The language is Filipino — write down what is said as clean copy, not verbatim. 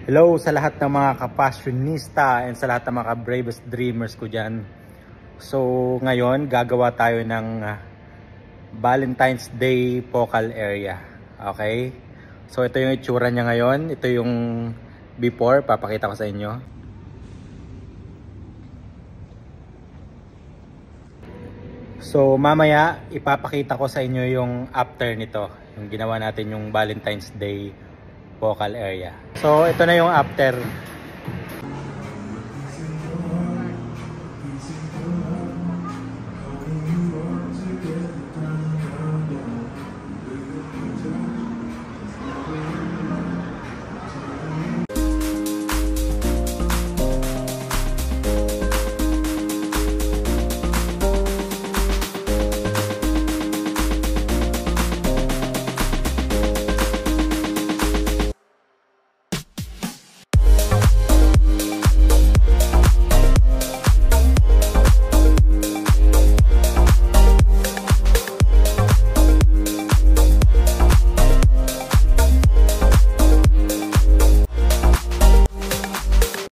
Hello sa lahat ng mga kapassionista and sa lahat ng mga bravest dreamers ko dyan. So ngayon gagawa tayo ng Valentine's Day focal area. Okay? So ito yung itsura niya ngayon. Ito yung before. Papakita ko sa inyo. So mamaya ipapakita ko sa inyo yung after nito. Yung ginawa natin yung Valentine's Day focal area. So ito na yung after.